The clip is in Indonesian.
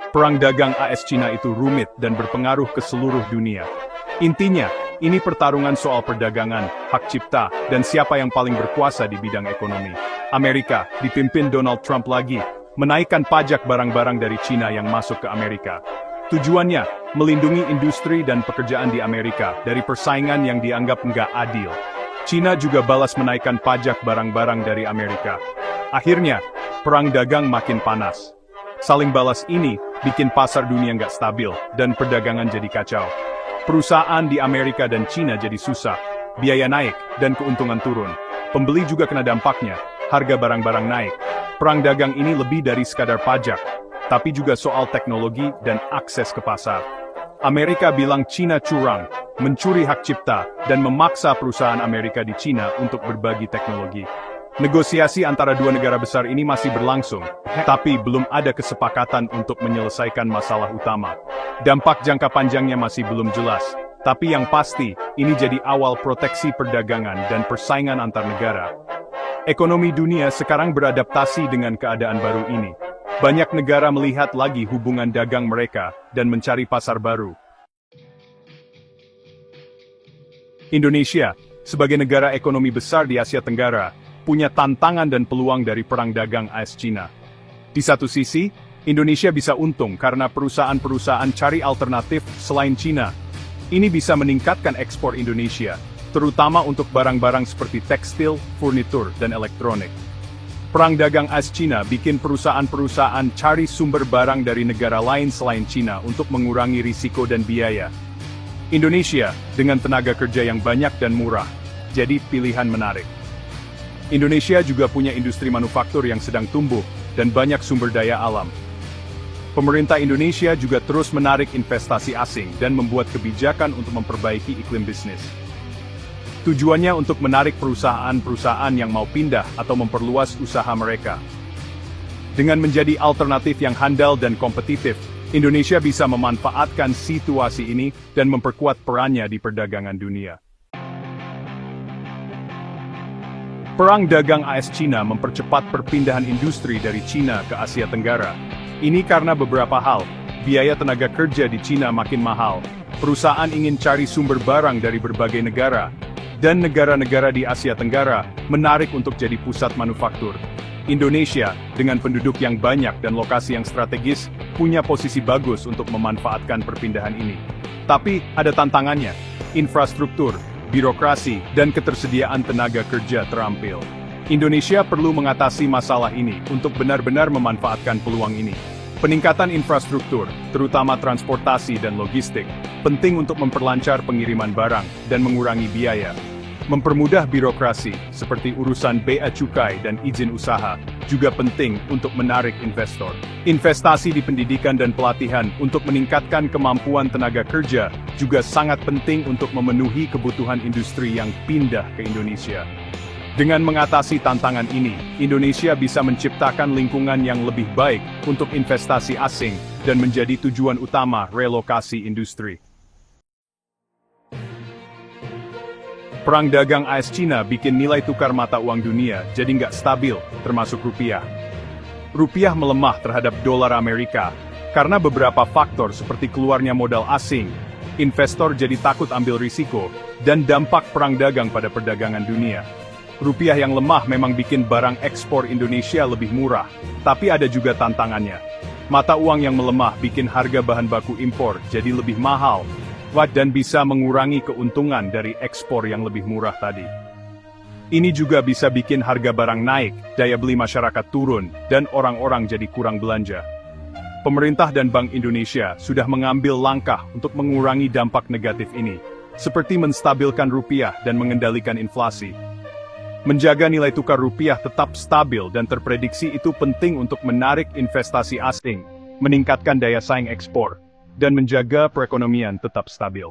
Perang dagang AS-Cina itu rumit dan berpengaruh ke seluruh dunia. Intinya, ini pertarungan soal perdagangan, hak cipta, dan siapa yang paling berkuasa di bidang ekonomi. Amerika, dipimpin Donald Trump lagi, menaikkan pajak barang-barang dari Cina yang masuk ke Amerika. Tujuannya, melindungi industri dan pekerjaan di Amerika dari persaingan yang dianggap nggak adil. Cina juga balas menaikkan pajak barang-barang dari Amerika. Akhirnya, perang dagang makin panas. Saling balas ini bikin pasar dunia nggak stabil dan perdagangan jadi kacau. Perusahaan di Amerika dan Cina jadi susah, biaya naik dan keuntungan turun. Pembeli juga kena dampaknya, harga barang-barang naik. Perang dagang ini lebih dari sekadar pajak, tapi juga soal teknologi dan akses ke pasar. Amerika bilang Cina curang, mencuri hak cipta, dan memaksa perusahaan Amerika di Cina untuk berbagi teknologi. Negosiasi antara dua negara besar ini masih berlangsung, tapi belum ada kesepakatan untuk menyelesaikan masalah utama. Dampak jangka panjangnya masih belum jelas, tapi yang pasti, ini jadi awal proteksi perdagangan dan persaingan antar negara. Ekonomi dunia sekarang beradaptasi dengan keadaan baru ini. Banyak negara melihat lagi hubungan dagang mereka dan mencari pasar baru. Indonesia, sebagai negara ekonomi besar di Asia Tenggara, punya tantangan dan peluang dari perang dagang AS-Cina. Di satu sisi, Indonesia bisa untung karena perusahaan-perusahaan cari alternatif selain Cina. Ini bisa meningkatkan ekspor Indonesia, terutama untuk barang-barang seperti tekstil, furnitur, dan elektronik. Perang dagang AS-Cina bikin perusahaan-perusahaan cari sumber barang dari negara lain selain Cina untuk mengurangi risiko dan biaya. Indonesia, dengan tenaga kerja yang banyak dan murah, jadi pilihan menarik. Indonesia juga punya industri manufaktur yang sedang tumbuh, dan banyak sumber daya alam. Pemerintah Indonesia juga terus menarik investasi asing dan membuat kebijakan untuk memperbaiki iklim bisnis. Tujuannya untuk menarik perusahaan-perusahaan yang mau pindah atau memperluas usaha mereka. Dengan menjadi alternatif yang handal dan kompetitif, Indonesia bisa memanfaatkan situasi ini dan memperkuat perannya di perdagangan dunia. Perang dagang AS-Cina mempercepat perpindahan industri dari Cina ke Asia Tenggara. Ini karena beberapa hal, biaya tenaga kerja di Cina makin mahal, perusahaan ingin cari sumber barang dari berbagai negara, dan negara-negara di Asia Tenggara menarik untuk jadi pusat manufaktur. Indonesia, dengan penduduk yang banyak dan lokasi yang strategis, punya posisi bagus untuk memanfaatkan perpindahan ini. Tapi, ada tantangannya, infrastruktur, birokrasi, dan ketersediaan tenaga kerja terampil. Indonesia perlu mengatasi masalah ini untuk benar-benar memanfaatkan peluang ini. Peningkatan infrastruktur, terutama transportasi dan logistik, penting untuk memperlancar pengiriman barang dan mengurangi biaya. Mempermudah birokrasi, seperti urusan bea cukai dan izin usaha, juga penting untuk menarik investor. Investasi di pendidikan dan pelatihan untuk meningkatkan kemampuan tenaga kerja, juga sangat penting untuk memenuhi kebutuhan industri yang pindah ke Indonesia. Dengan mengatasi tantangan ini, Indonesia bisa menciptakan lingkungan yang lebih baik untuk investasi asing, dan menjadi tujuan utama relokasi industri. Perang dagang AS-Cina bikin nilai tukar mata uang dunia jadi nggak stabil, termasuk rupiah. Rupiah melemah terhadap dolar Amerika, karena beberapa faktor seperti keluarnya modal asing, investor jadi takut ambil risiko, dan dampak perang dagang pada perdagangan dunia. Rupiah yang lemah memang bikin barang ekspor Indonesia lebih murah, tapi ada juga tantangannya. Mata uang yang melemah bikin harga bahan baku impor jadi lebih mahal, dan bisa mengurangi keuntungan dari ekspor yang lebih murah tadi. Ini juga bisa bikin harga barang naik, daya beli masyarakat turun, dan orang-orang jadi kurang belanja. Pemerintah dan Bank Indonesia sudah mengambil langkah untuk mengurangi dampak negatif ini, seperti menstabilkan rupiah dan mengendalikan inflasi. Menjaga nilai tukar rupiah tetap stabil dan terprediksi itu penting untuk menarik investasi asing, meningkatkan daya saing ekspor, dan menjaga perekonomian tetap stabil.